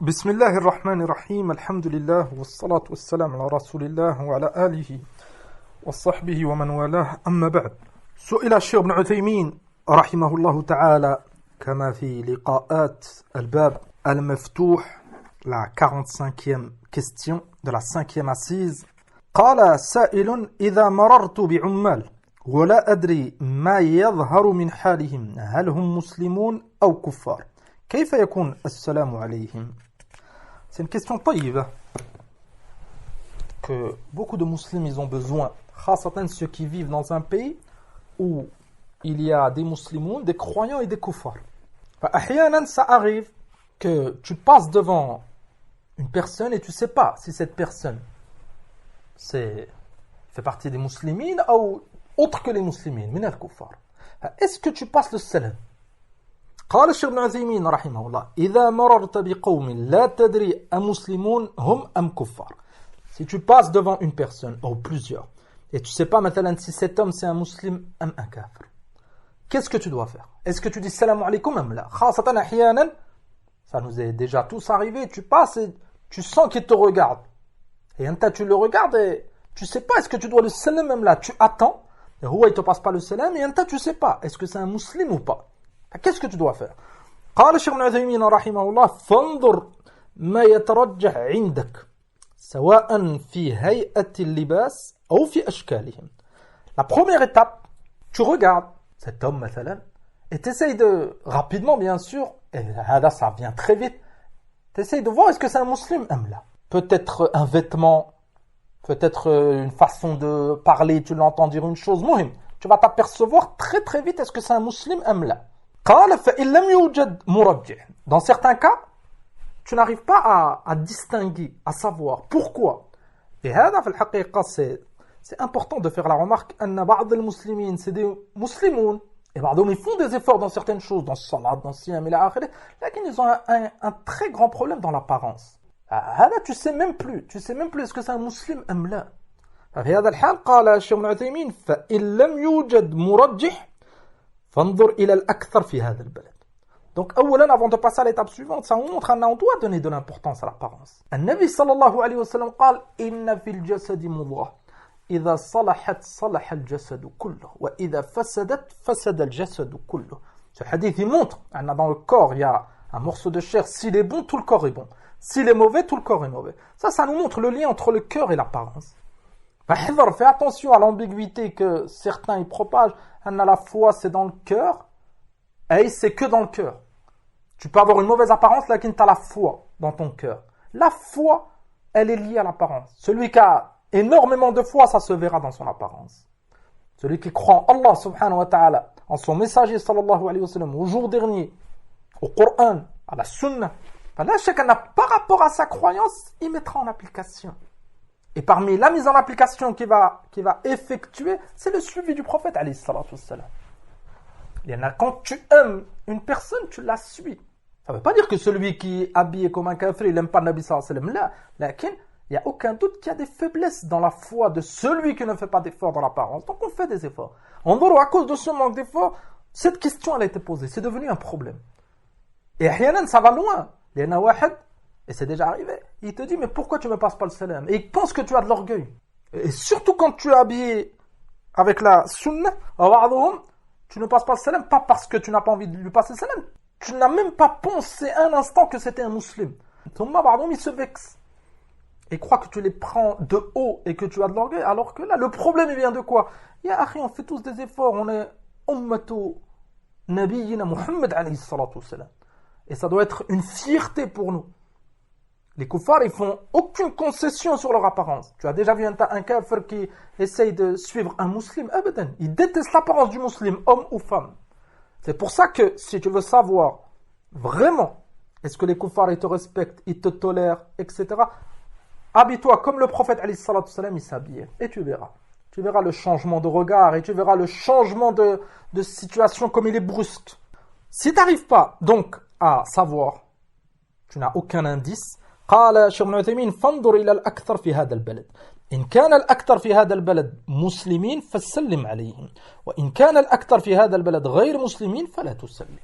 بسم الله الرحمن الرحيم الحمد لله والصلاة والسلام على رسول الله وعلى آله وصحبه ومن والاه أما بعد سئل الشيخ ابن عثيمين رحمه الله تعالى كما في لقاءات الباب المفتوح la 45e question de la 5e assise قال سائل إذا مررت بعمال ولا أدري ما يظهر من حالهم هل هم مسلمون أو كفار كيف يكون السلام عليهم C'est une question طيبة que beaucoup de musulmans ils ont besoin, خاصة ceux qui vivent dans un pays où il y a des musulmans, des croyants et des kuffars. أحيانا ça arrive que tu passes devant une personne et tu sais pas si cette personne fait partie des musulmans ou autre que les musulmans, من الكفار. Est-ce que tu passes le salam? قال الشيخ ابن عثيمين رحمه الله إذا مررت بقوم لا تدري أمسلمون هم أم كفار. Si tu passes devant une personne ou plusieurs et tu sais pas مثلا si cet homme c'est un musulman ou un kafir, qu'est-ce que tu dois faire? Est-ce que tu dis salam alaykoum ou la? خاصة أحيانا ça nous est déjà tous arrivé, tu passes et tu sens qu'il te regarde et un tas tu le regardes et tu sais pas est-ce que tu dois le salam ou là, tu attends et il te passe pas le salam et un tas tu sais pas est-ce que c'est un musulman ou pas. Qu'est-ce que tu dois faire? قال الشيخ ابن عثيمين رحمه الله فانظر ما يترجح عندك سواء في هيئة اللباس أو في أشكالهم. La première étape, tu regardes cet homme مثلا et tu essayes de rapidement bien sûr et là ça vient très vite. Tu essayes de voir est-ce que c'est un musulman ou là. Peut-être un vêtement, peut-être une façon de parler, tu l'entends dire une chose muhim. Tu vas t'apercevoir très très vite est-ce que c'est un musulman ou là. قال فإن لم يوجد مرجح. Dans certains cas, tu n'arrives pas à distinguer, à savoir pourquoi. Et هذا في الحقيقة c'est important de faire la remarque أن بعض المسلمين c'est des مسلمون et بعضهم ils font des efforts dans certaines choses, dans le salat, dans le siyam إلى آخره, لكن ils ont un très grand problème dans l'apparence. هذا tu sais même plus est-ce que c'est un musulman أم لا. في هذا الحال قال الشيخ ابن عثيمين فإن لم يوجد مرجح فانظر إلى الأكثر في هذا البلد. Donc, أولا, avant de passer à l'étape suivante, ça montre qu'on doit donner de l'importance à l'apparence. النبي صلى الله عليه وسلم قال إن في الجسد مضغة إذا صلحت صلح الجسد كله وإذا فسدت فسد الجسد كله. Ce hadith il montre dans le corps il y a un morceau de chair, s'il est bon tout le corps est bon, s'il est mauvais tout le corps est mauvais. Ça nous montre le lien entre le cœur et l'apparence. Fais attention à l'ambiguïté que certains y propagent. La foi c'est dans le cœur et c'est que dans le cœur. Tu peux avoir une mauvaise apparence mais tu as la foi dans ton cœur. La foi elle est liée à l'apparence. Celui qui a énormément de foi ça se verra dans son apparence. Celui qui croit en Allah subhanahu wa ta'ala, en son messager sallallahu alayhi wa sallam, au jour dernier, au Coran, à la Sunna, là chacun n'a par rapport à sa croyance il mettra en application. Et parmi la mise en application qui va effectuer, c'est le suivi du prophète alayhi salatu wassalam. Quand tu aimes une personne, tu la suis. Ça ne veut pas dire que celui qui est habillé comme un kafir, il n'aime pas le Nabi sallallahu alayhi wa sallam. Là, il n'y a aucun doute qu'il y a des faiblesses dans la foi de celui qui ne fait pas d'efforts dans l'apparence. Donc on fait des efforts. En gros, à cause de ce manque d'efforts, cette question elle a été posée. C'est devenu un problème. Et ahyanan, ça va loin. Il y en a wahid, et c'est déjà arrivé. Il te dit, mais pourquoi tu ne me passes pas le salam? Et il pense que tu as de l'orgueil. Et surtout quand tu es habillé avec la sunna, tu ne passes pas le salam, pas parce que tu n'as pas envie de lui passer le salam. Tu n'as même pas pensé un instant que c'était un musulman. Il se vexe. Et croit que tu les prends de haut et que tu as de l'orgueil. Alors que là, le problème il vient de quoi? On fait tous des efforts. On est ummatu nabiyyina Muhammad alayhi salatu wassalam. Et ça doit être une fierté pour nous. Les kuffars, ils font aucune concession sur leur apparence. Tu as déjà vu un kafir qui essaye de suivre un musulman, abadan. Il déteste l'apparence du musulman, homme ou femme. C'est pour ça que si tu veux savoir vraiment, est-ce que les kuffars, ils te respectent, ils te tolèrent, etc. Habille-toi comme le prophète alayhi salatu wassalam, il s'habillait. Et tu verras. Tu verras le changement de regard et tu verras le changement de situation comme il est brusque. Si tu n'arrives pas donc à savoir, tu n'as aucun indice, قال الشيخ ابن عثيمين فانظر إلى الأكثر في هذا البلد إن كان الأكثر في هذا البلد مسلمين فسلم عليهم وإن كان الأكثر في هذا البلد غير مسلمين فلا تسلم.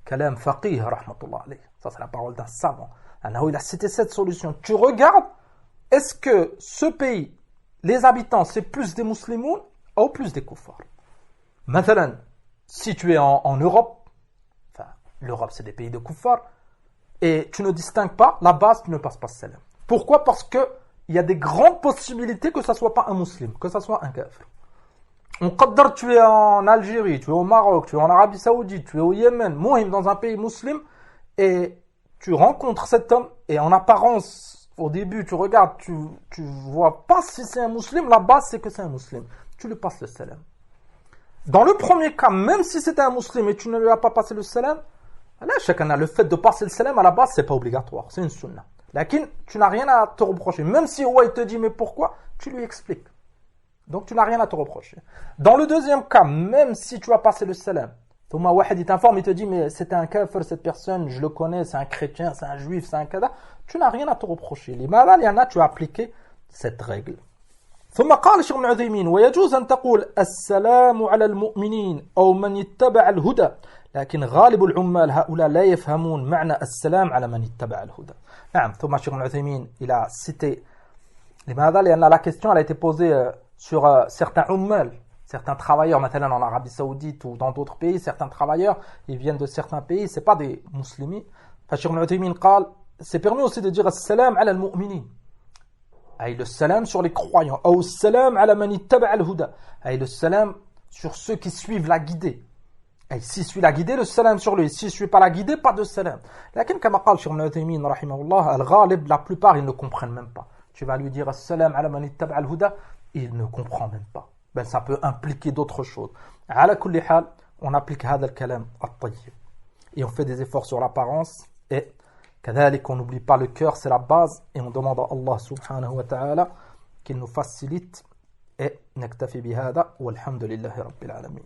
Kalam faqih, rahmatullah alayh. Ça, c'est la parole d'un savant. Il a cité cette solution. Tu regardes, est-ce que ce pays, les habitants, c'est plus des musulmans ou plus des kuffars? Maintenant, si tu es en Europe, enfin, l'Europe, c'est des pays de kuffars, et tu ne distingues pas, là-bas, tu ne passes pas salam. Pourquoi? Parce que il y a des grandes possibilités que ça soit pas un musulman, que ça soit un kafir. On qaddar, tu es en Algérie, tu es au Maroc, tu es en Arabie Saoudite, tu es au Yémen, muhim, dans un pays musulman, et tu rencontres cet homme, et en apparence, au début, tu regardes, tu vois pas si c'est un musulman, la base, c'est que c'est un musulman. Tu lui passes le salam. Dans le premier cas, même si c'était un musulman et tu ne lui as pas passé le salam, là, chacun a le fait de passer le salam à la base, c'est pas obligatoire, c'est une sunna. Lakin, tu n'as rien à te reprocher. Même si il te dit mais pourquoi, tu lui expliques. Donc tu n'as rien à te reprocher. Dans le deuxième cas, même si tu as passé le salam, Thomas Wahid t'informe, il te dit mais c'était un kafir cette personne, je le connais, c'est un chrétien, c'est un juif, c'est un kada, tu n'as rien à te reprocher. Les malades, il y en a, tu as appliqué cette règle. ثم قال الشيخ ابن عثيمين ويجوز أن تقول السلام على المؤمنين أو من يتبع الهدى لكن غالب العمال هؤلاء لا يفهمون معنى السلام على من يتبع الهدى. نعم ثم الشيخ ابن عثيمين il a cité لماذا لأن la question elle a été posée sur certains ummal, certains travailleurs مثلا en Arabie Saoudite ou dans d'autres pays, certains travailleurs ils viennent de certains pays, c'est pas des musulmans. فالشيخ ابن عثيمين قال c'est permis aussi de dire السلام على المؤمنين أي le salam sur les croyants أو السلام على من يتبع الهدى أي le salam sur ceux qui suivent la guidée. Et s'il suit la guidée, le salam sur lui. S'il ne suit pas la guidée, pas de salam. Lakin, comme a dit Cheikh Ibn Uthaymin, rahimahullah, al-ghalib, la plupart, ils ne comprennent même pas. Tu vas lui dire salam ala man ittaba al-huda, il ne comprend même pas. Ben, ça peut impliquer d'autres choses. Ala kulli hal, on applique hada al-kalam at-tayyib. Et on fait des efforts sur l'apparence. Et, kadhalik, on n'oublie pas le cœur, c'est la base. Et on demande à Allah subhanahu wa ta'ala qu'il nous facilite. Et, naktafi bihada, walhamdulillahi rabbil alamin.